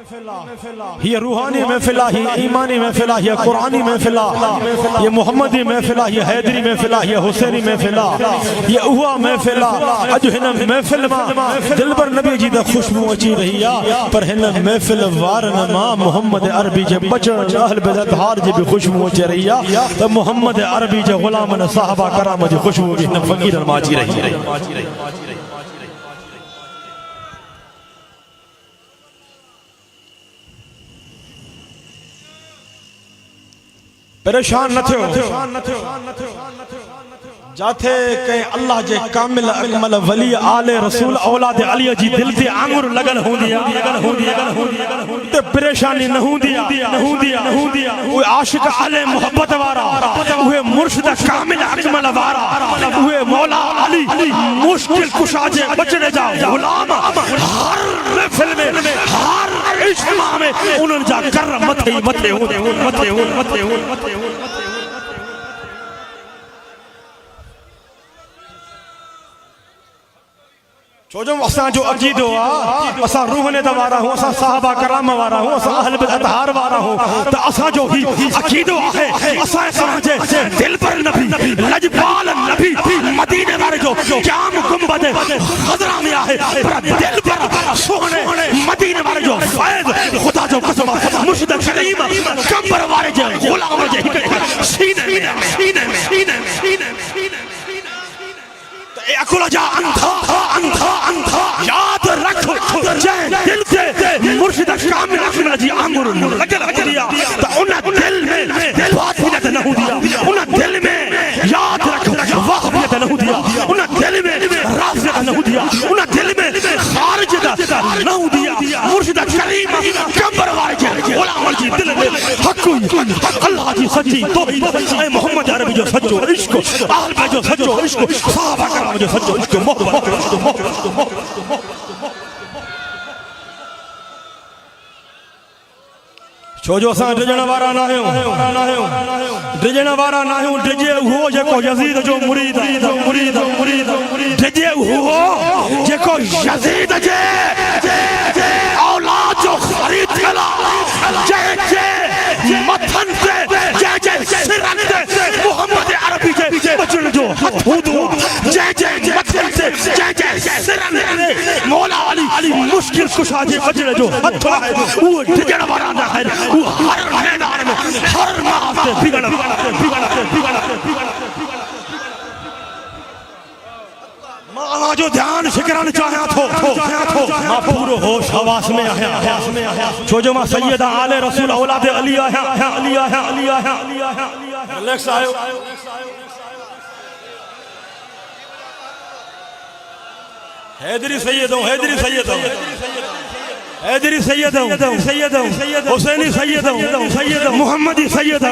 یہ روحانی محفلہ، یہ ایمانی محفلہ، یہ قرآنی محفلہ، یہ محمدی محفلہ، یہ حیدری محفلہ، یہ حسینی محفلہ، یہ اوہ محفلہ اج ہن محفل ماں دل پر نبی جی دا خوشبو اچی رہی ہے، پر ہن محفل وارن ماں محمد عربی جے بچن اہل بیت ہار جی بھی خوشبو اچی رہی ہے، تو محمد عربی جے غلامن صحابہ کرام جی خوشبو بھی ہن فقیرن ماں اچی رہی ہے۔ پریشان نہ تھو جاتے کہ اللہ جے کامل اکمل ولی آل رسول اولاد علی جی دل تے آنگر لگل ہوں دیا تے پریشانی نہ ہوں دیا وہ عاشق آل محبت وارا وہ مرشد کامل اکمل وارا وہ مولا علی مشکل کشا جے بچنے جا غلام ہر محفل میں ہر اجتماع میں انہوں جا کر متھے ہوں جو اساں جو عقید ہوا اساں روحنے دوارا ہوں اساں صحابہ کرام وارا ہوں اساں اہل بیت ہار وارا ہوں تو اساں جو ہی عقید ہے اساں سمجھے دل پر نبی لجپال نبی مدینے والے جو قیام گنبد خضرا میں آئے دل پر سونے مدینے والے جو فیض خدا جو قسم مرشد کریم کمبر والے جو غلام جو سینے میں اکلا جا اندھا یاد رکھ جائے دل سے مرشد کامل اکمل جی آنگر لگل دیا تو انہیں دل میں باطنیت نہ ہو دیا انہیں دل میں یاد رکھ وحبیت نہ ہو دیا انہیں دل میں رافضیت نہ ہو دیا انہیں دل میں خارجیت نہ ہو دیا مرشد کریم کمبر والے جی غلام جی دل میں حقوی اللہ جی سچی توحید اے محمد عربی جو سچو عشق اہل بیت جو سچو عشق صحابہ کرام جو سچو عشق محبت جو اساں ڈجن وارا نہ ہوں ڈجن وارا نہ ہوں ڈجے ہو جکو یزید جو مرید ڈجے ہو جکو یزید جے اولاد جو خرید کلا جے متھن سے جے سرن سے محمد عربی جے بچن جو ہتھ ہودو جے متھن سے جے سرن سے مولا علی مشکل کشا جے بچن جو ہتھ ہے وہ ڈجن وارا نہ ہے وہ ہر میدان میں ہر ماہ سے بگڑ ماں جو دھیان فکران چاہیا تھو ماں پورو ہوش حواس میں آیا جو ماں سیدہ آل رسول اولاد علی آیا لیکس آئے حیدری سیدوں حیدری سیدوں حسینی سیدوں محمدی سیدوں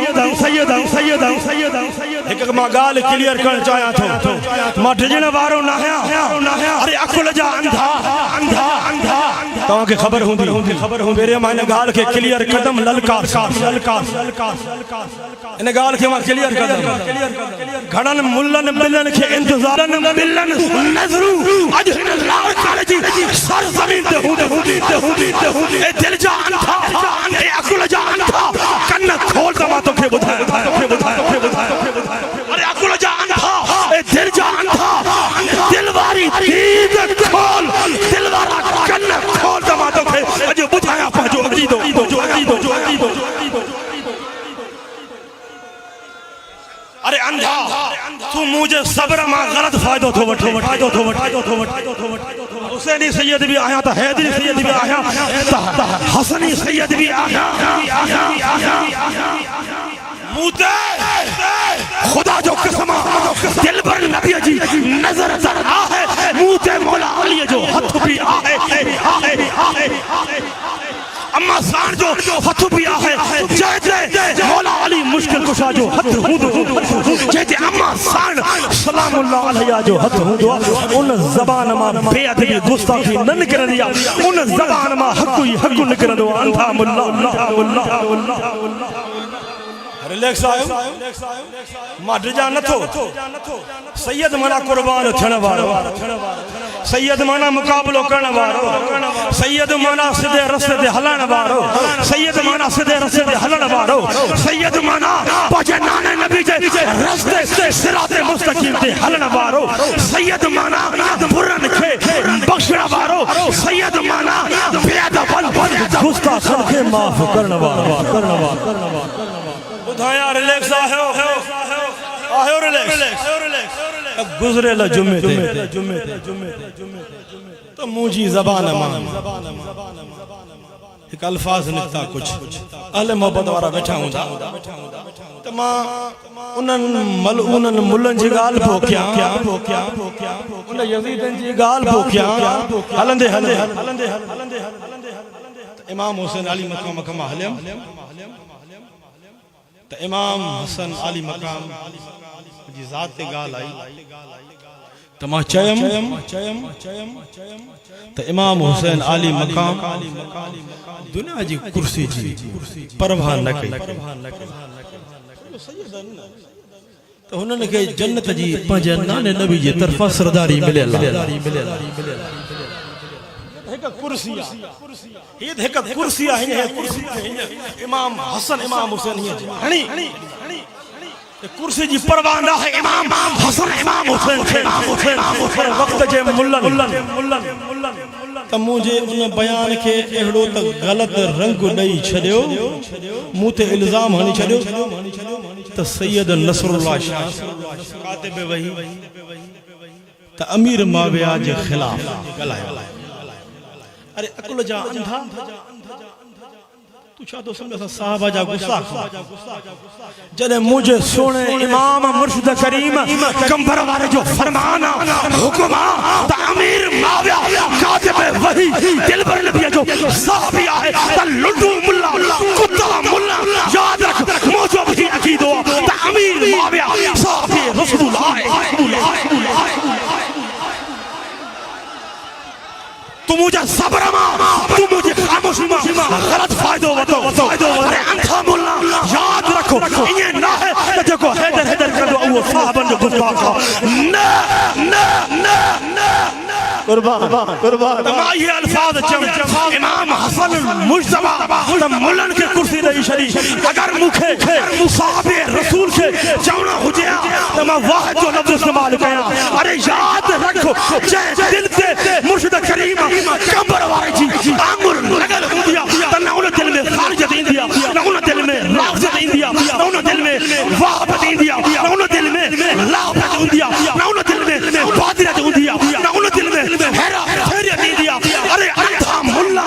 ایک ماں گال کلیئر کرنا چاہیا تھو ماں ڈجن وارو ناہیا ارے اکل جا اندھا تاں کے خبر ہوں میرے ماں نے گال کے کلیئر قدم للکار انہیں گال کے ماں کلیئر قدم گھڑن ملن بلن کے انتظارن بلن نظرو اجہن اللہ کالے جی سر زمین دے ہوں اے دل جا اندھا اے اکل جا اندھا کن کھول دماتوں کے بدھائے ارے اکل جا اندھا اے دل جا اندھا دلواری دید کھول دلوارا کن کھول دماتوں کے اجو بدھایا پا جو عقیدو ارے اندھا تو مجھے صبر ماں غلط فائدہ تھو وٹھو حسینی سید بھی آیا تا حیدری سید بھی آیا تا حسنی سید بھی آیا موتے خدا جو قسمہ دل بر نبی جی نظر آئے موتے مولا علی جو ہتھ بھی آئے اما سان جو ہتھ بھی آئے جیتے مولا علی مشکل کشا جو ہتھ ہوں جیتے اما سان سلام اللہ علیہ جو ہتھ ہوں ان زبان ما بے ادبی گستاخی نہ نکر دیا ان زبان ما حق نکر دو انتھا ملا ریلیکس آئے ماں ڈجا نہ تھو سید مانا قربان تھن وارو سید مانا مقابلو کرن وارو سید مانا سدھے رستے دے ہلن وارو سید مانا سدھے رستے دے ہلن وارو سید مانا پاچے نانے نبی جے رستے صراط مستقیم دے ہلن وارو سید مانا برن کے بخشن وارو سید مانا بیادہ بل گستا صدقے معاف کرن وارو بدھایا ریلیکس آہو ریلیکس گزرے لا جمعے تھے تو مجھے زبان امان ایک الفاظ نکتا کچھ اہل محبت وارا بیٹھا ہوں تو ماں انہن ملن جی گال پوکیا انہن یزیدن جی گال پوکیا ہلندے امام حسین علی مقام مقام حلیم تو امام حسن علی مقام جی ذات تے گال آئی تو ماں چیم تو امام حسین علی مقام دنیا جی کرسی جی پرواہ نہ کئی تو انہوں نے کہا جنت جی پانچے نانے نبی جی طرفہ سرداری ملے اللہ یہ کرسیہ امام حسن امام حسین ہنی کرسی جی پروانہ ہے امام حسن امام حسین پر وقت جے ملن تو مجھے انہیں بیان کے اہڑو تک غلط رنگ نہیں چھڑیو موتے الزام ہنی چھڑیو تو سید نصر اللہ شاہ کاتب وحی تو امیر معاویہ جے خلاف گلائے ارے اکل جا اندھا تو چاہتو سمجھا صحابہ جا گستاخ جنہیں مجھے سونے امام مرشد کریم کمبر وارے جو فرمانا حکمہ تا امیر معاویہ کاتب وحی دل بر نبی جو صحابیہ ہے تا لڈو ملا کتا ملا یاد رکھ موجو بھی عقید ہوا تا امیر معاویہ صحابی رسول اللہ تو مجھے صبر تو مجھے خاموشی غلط فائدہ وطو ارے انتھا ملنا یاد رکھو انہیں نہ ہے جو کو حیدر کر دو وہ صحابن جو گستاخا قربان تمہائی الفاظ چم امام حسن مجتبہ ملن کے کرسی نہیں شریف اگر مکھے صحابِ رسول کے چونا ہو جیا تو میں واحد جو لفظ استعمال کیا ارے یاد رکھو جے دل سے مرشد کریم کمبر وارے جی آنگر لگل ہو دیا تو نہ انہیں دل میں خارجت دین دیا نہ انہیں دل میں راغزت دین دیا نہ انہیں دل میں وحبت دین دیا نہ انہیں دل میں لاغبت دین دیا نہ انہیں دل میں بادرت دین دیا نہ انہیں دل میں حیرہ خیریت دین دیا ارے انتھا ملا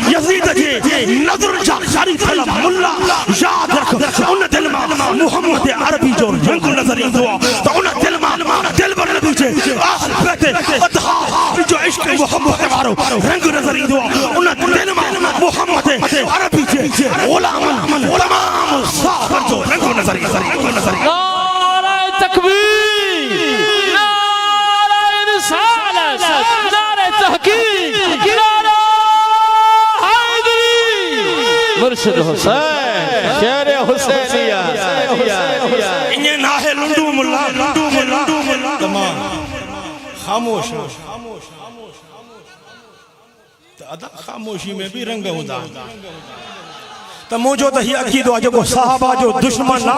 یزید جی نظر جاری طلب ملا یاد رکھو انہیں دل میں محمد عربی جو رنگ نظر دین دیا تو انہیں دل میں دل بر نبی جے آخر بیتے ادھا جو عشق محمد مارو رنگ نظر دین دیا انہیں دل میں محمد عربی جے علماء صاحب جو رنگ نظر دین نعرہ تکبیر نعرہ رسالت نعرہ تحقیق نعرہ حیدری مرشد حسین شہر حسینیہ انہیں ناہے لنڈو ملا تمام خاموش خاموشی میں بھی رنگ ہوتا تو مجھو تو ہی عقید ہوا جو کو صحابہ جو دشمن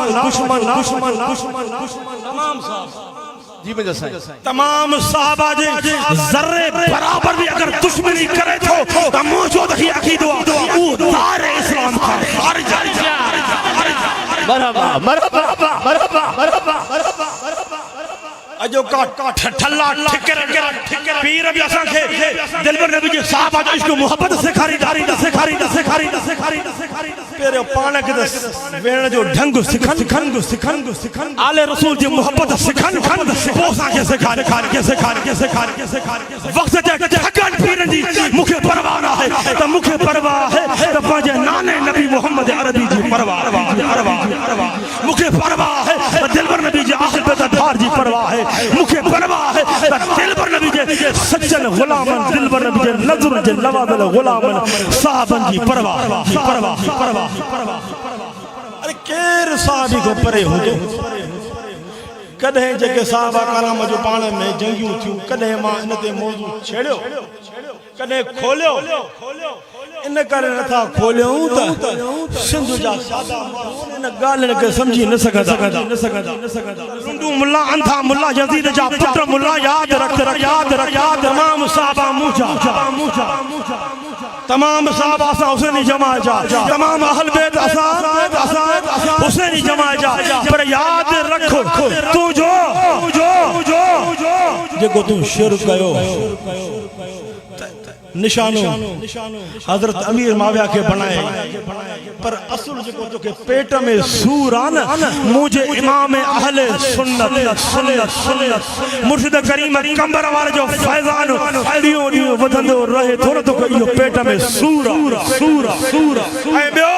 تمام صحابہ جی ذرے برابر بھی اگر دشمنی کرے تو مجھو تو ہی عقید ہوا وہ دار اسلام کا خارج اجو کا ٹھلا ٹھکر پیر ابھی اساں کے دل پر نبی جی صحابہ جو عشق محبت سکھاری پیرے پانے کے دس ویڑ جو ڈھنگ سکھن آلے رسول جی محبت سکھن پوسا کے سکھان وقت جے ٹھکن پیرن جی مکھے پروانہ ہے تو مکھے پرواہ ہے تو پانچے نانے نبی محمد عربی جی پرواہ مکھے پرواہ ہے تو دل پر نبی جی آخر پیتا دھار جی پرواہ ہے مکھے پرواہ ہے دل پر نبی جے سچن غلامن دل پر نبی جے نظر جے نوابل غلامن صحابن جی پرواہ ارے کیر صحابی کو پرے ہو تو کدھیں جگہ صحابہ کرام جو پانے میں جنگیوں تھیوں کدھیں ماں انتے موضوع چھیڑیو کدھیں کھولیو ان کرے نہ تھا کھولیوں تا سندھ جا سادہ مارون ان گالن کے سمجھی نہ سکتا لنڈو ملا انتھا ملا یزید جا پتر ملا یاد رکھ تمام صحابہ موجہ تمام صحابہ اساں حسینی جماع جا تمام اہل بیت اساں حسینی جماع جا پر یاد رکھو تو جو جگو تو شرک کیو نشانو حضرت امیر معاویہ کے بنائے پر اصل جگو تو کہ پیٹ میں سور آنا مجھے امام اہل سنت مرشد کریم کمبر والے جو فیضان دیوں ودھندو رہے تھوڑا تو کہ یہ پیٹ میں سور اے بیو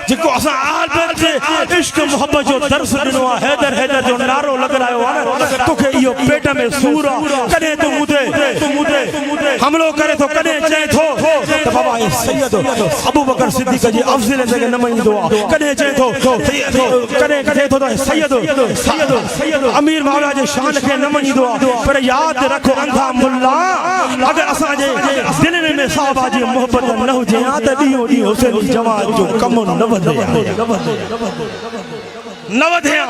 جکو اساں آل بیت سے عشق محبت جو درس دنوا حیدر جو نارو لگ رہا ہے تو کہ یہ پیٹ میں سور کدے تو مدے حملو کرے تو کدے چاہے تو بابا سید ابو بکر صدیق جی افضل جگہ نمائیں دعا کدے چاہے تو کدے تو سید امیر مولا جی شان کے نمائیں دعا پر یاد رکھو اندھا ملا اگر اساں جے دل میں صحابہ جی محبت نہ ہو جے آتے دیوں حسین جماعت جو کم نہ ودھیا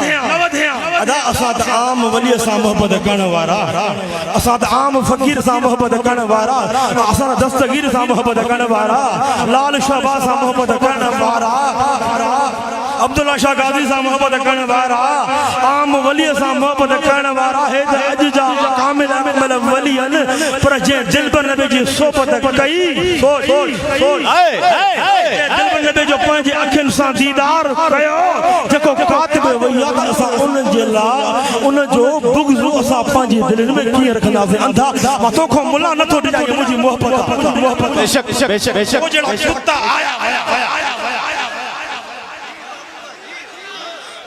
ادا اساد عام ولی سا محبت کرن وارا اساد عام فقیر سا محبت کرن وارا اساد دستگیر سا محبت کرن وارا لال شہباز سا محبت کرن وارا عبداللہ شاہ غازی سا محبت کرن وارا عام ولی سا محبت کرن وارا ہے اج جا کامل اکمل ولیان پر جے دل پر نبی جی صحبت کئی سوچ دل پر نبی جو پنج اکھن سا دیدار کیو جکو کاتب ویا اسا ان جلا ان جو بغض اسا پنج دل میں کی رکھنا سے اندھا ما تو کو ملا نہ تو ڈجا مجھے محبت بے شک وہ جڑا کتا آیا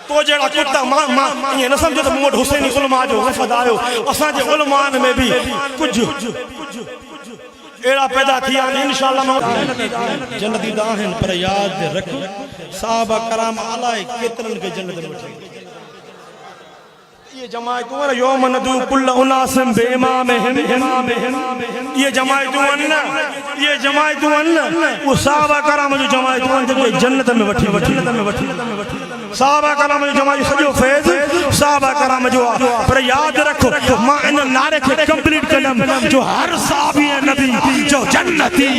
تو جڑا کتا یہ نہ سمجھو تو موڈ حسینی علماء جو وفد آئیو اساں جے علماء میں بھی کچھ ایڑا پیدا تھیا انشاءاللہ جنتی داہن پر یاد رکھ صحابہ کرام آلائے کترن کے جنت میں یہ جماعتوں ہیں یوم ندو کل اناسم بے امامہم یہ جماعتوں ہیں وہ صحابہ کرام جو جماعتوں ہیں جب جنت میں وٹھی صحابہ کرام جو جماعت سجو فیض صحابہ کرام جو پر یاد رکھو ماں ان نعرے کے کمپلیٹ کلم جو ہر صحابی نبی جو جنتی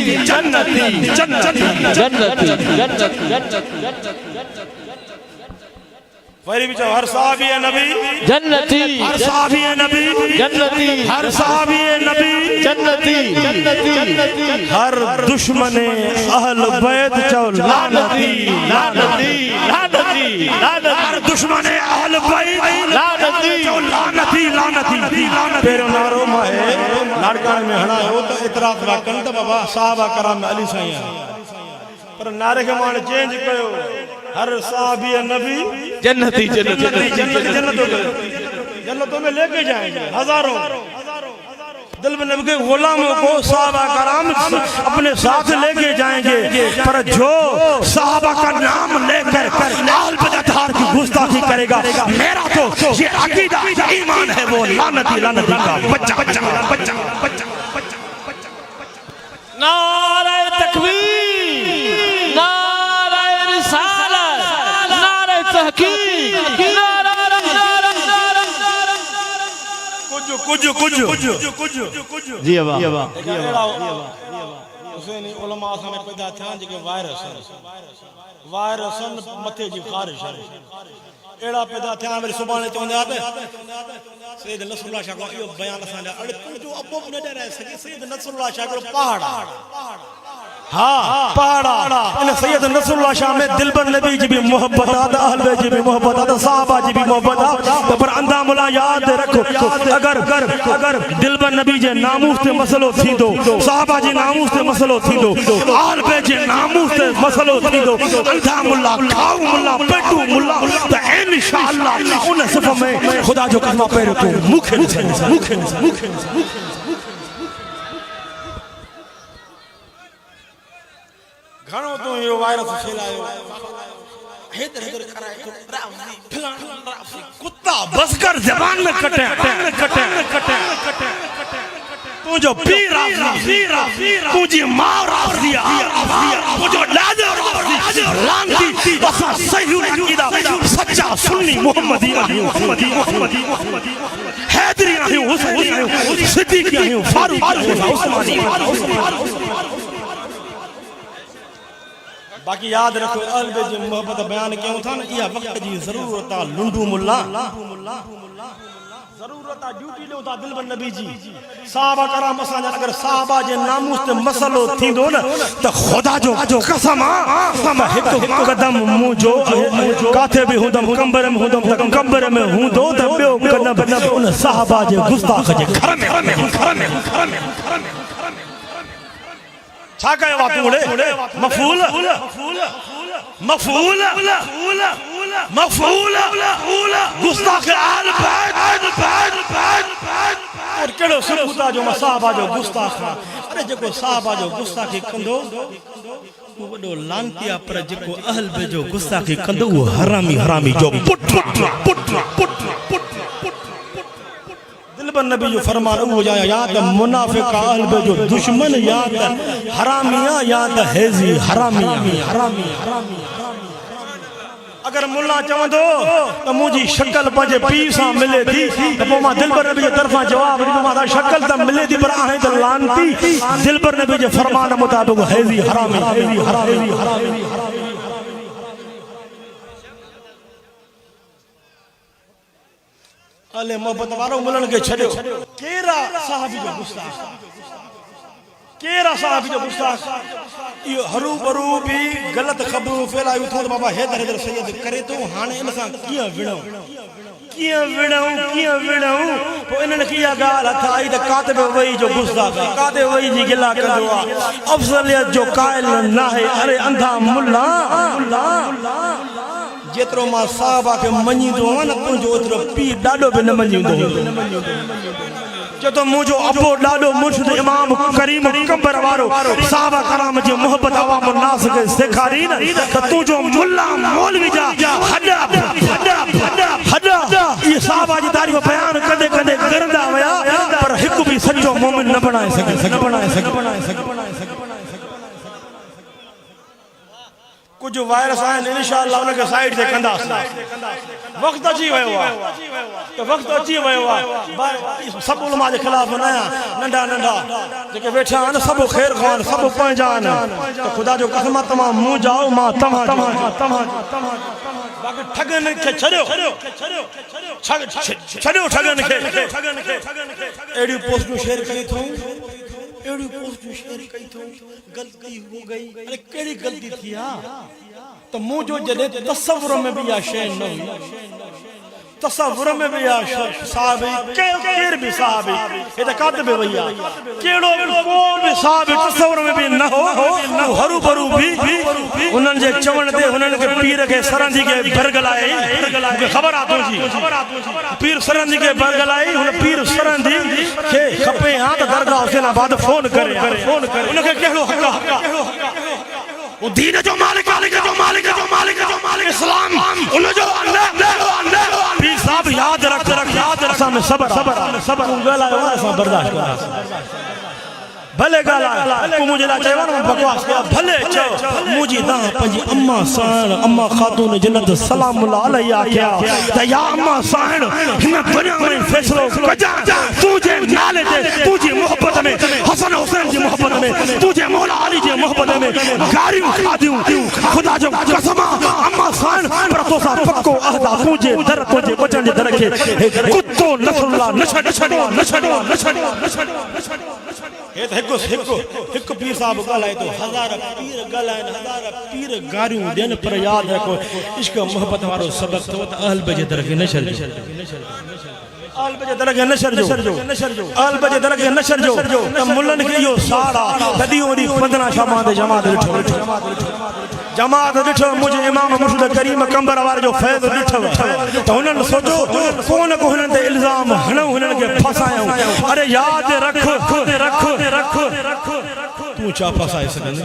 فیری بھی ہر صحابی نبی جنتی ہر صحابی نبی جنتی ہر صحابی نبی جنتی ہر دشمن اہل بیت چو لعنتی ہر دشمن اہل بیت چو لعنتی پیرو نارو ماہے لڑکان میں ہنا ہو تو اطراف راکن تو بابا صحابہ کرام میں علی سائیں پر نعرے کے معنی چینج کرو ہر صحابی نبی جنتی جنتوں میں لے کے جائیں گے ہزاروں دل میں نبی کے غلاموں کو صحابہ کرام اپنے ساتھ لے کے جائیں گے پر جو صحابہ کا نام لے کر آل بدتار کی گستاخی کرے گا میرا تو یہ عقیدہ ایمان ہے وہ لعنتی کا بچہ نعرہ تکبیر نعرہ رسالت نعرہ تحقیق کچھ جی ابا حسینی علماء سامنے پیدا تھا جے وائرسن متھے جی خارش ایڑا پیدا تھا میرے سبحانے چوندے آتے سید نصر اللہ شاہ کو یہ بیان اساں اڑ تو جو ابو نہ ڈرے سکے سید نصر اللہ شاہ کو پہاڑا ہاں پہاڑا ان سید نصر اللہ شاہ میں دلبر نبی جی بھی محبت آتا اہل بیت جی بھی محبت آتا صحابہ جی بھی محبت آتا پر اندھا ملا یاد رکھو اگر دلبر نبی جے ناموس تے مسئلو تھی دو صحابہ جی ناموس تے مسئلو تھی دو اہل بیت جے ناموس تے مسئلو تھی دو اندھا ملا کھاؤ ملا پیٹو ملا تو انشاءاللہ ان صفحہ میں خدا جو کلمہ پیرے تو مکھن گھنوں تو یہ وائرس پھیلائے کتا بس کر زبان میں کٹے تو جو پیر رافضی تجھے ماں رافضی تو جو لادر رافضی لانتی بسا صحیح عقیدہ سچا سنی محمدی حیدری آہیوں حسینی آہیوں صدیقی آہیوں فاروق آہیوں عثمانی باقی یاد رکھو اہل بیت جی محبت بیان کیوں تھا نا یہ وقت جی ضرورت لنڈو ملا ضرورت ڈیوٹی لے ہوتا دل بن نبی جی صحابہ کرام اسان اگر صحابہ جے ناموس تے مسئلو تھیندو نا تو خدا جو قسم ہک قدم موجو کاتے بھی ہوں کمبر میں ہوں کمبر میں ہوں دو بیو قدم ان صحابہ جے گستاخ جے گھر میں چھا کہے بات موڑے مفعول گستاخ آل بیت اور کڑو سبوتا جو صحابہ جو گستاخ ارے جکو صحابہ جو گستاخی کندو وہ وڈو لانتیا پر جکو اہل بیت جو گستاخی کندو وہ حرامی جو پٹ دلبر نبی جو فرمان ہو جایا یا تا منافق اہل بیت جو دشمن یا تا حرامیاں یا تا حیزی حرامیاں اگر ملا چاہاں دو تو مجھے شکل پانچے پیسا ملے تھی تو ماں دلبر نبی جو طرفاں جواب دی ماں شکل تا ملے تھی پر آہیں تو لانتی دلبر نبی جو فرمان مطابق حیزی حرامی آلے محبت وارو ملن کے چھڑے کیرا صحابی جو گستاخ یہ ہرو برو بھی غلط خبروں پھیلائی اتھو تو بابا حیدر سید کرے تو ہانے انسان کیا وڑاؤں تو انہوں نے کیا گال ہتھا آئی تو کاتب وہی جو گستاخ کاتب وہی جی گلا کر دعا افضلیت جو قائل نہ ہے ارے اندھا ملا جترو ماں صحابہ کے منی دو نا تو جو اترو پیر ڈاڈو بھی نہ منی دو جتو مجھو ابو ڈاڈو مرشد امام کریم کمبر وارو صحابہ کرام جو محبت عوام الناس کے سکھاری نا تو جو ملا مولوی جا حدا یہ صحابہ جی تاریخ بیان کدے گرندہ ہویا پر ہک بھی سچو مومن نہ بنائے سکے کچھ وائرس آئیں انشاءاللہ انہوں کے سائٹ سے کندہ وقت اچھی ہوئے ہوا سب علماء کے خلاف بنایا ننڈا لیکن بیٹھا آنا سب خیر خوان سب پائیں جانا تو خدا جو قسمہ تمام مو جاؤ ماں تمہاں باقی ٹھگن کے چھڑیو ٹھگن کے ایڈیو پوسٹ میں شیئر کری تھوں ایڈی پوسٹ شیئر کئی تو غلطی ہو گئی ارے کیڑی غلطی تھی تو مجھو جدے تصور میں بھی یا شے نہ ہوئی تصور میں بھی یا صحابی کیر بھی صحابی یہ کاتب ویا کیڑو کوئی بھی صحابی تصور میں بھی نہ ہو ہرو برو بھی انہوں نے چون دے انہوں نے پیر کے سرندی کے برگلائے خبر آتوں جی پیر سرندی کے برگلائے پیر سرندی کے خپے ہاں تو درگاہ حسین آباد فون کرے انہوں نے کہلو حقا وہ دین جو مالک اسلام انہوں جو اللہ پیر صاحب یاد رکھ اسا میں صبر گلا ہے اسا برداشت کرنا بھلے گالا کو مجھے لا چاہیے نا بکواس کیا بھلے چاہو مجھے دا پنجی اما سائن اما خاتون جنت سلام اللہ علیہ کیا تا یا اما سائن ہمیں دنیا میں فیصلوں کجا تجھے نالے دے تجھے محبت میں حسن حسین جی محبت میں تجھے مولا علی جی محبت میں گاریوں کھادیوں خدا جو قسمہ اما سائن پر تو سا پکو اہدا تجھے در تجھے بچن جے درکے کتو نصر اللہ نشڑ ایک پیر صاحب گلائے تو ہزار پیر گلائیں ہزار پیر گاریوں دین پر یاد رکھو عشق محبت وارو سبق تو اہل بجے درگے نشر اہل بجے درگے نشر جو ملن کے یہ سارا تدیوں دی 15 شامات جماعت ڈٹھو مجھے امام مرشد کریم کمبر وار جو فیض ڈٹھو تو انہوں نے سوچو کون کو انہوں نے الزام ہنو انہوں نے پھسایوں ارے یاد رکھ تو چا پھسائے سکنے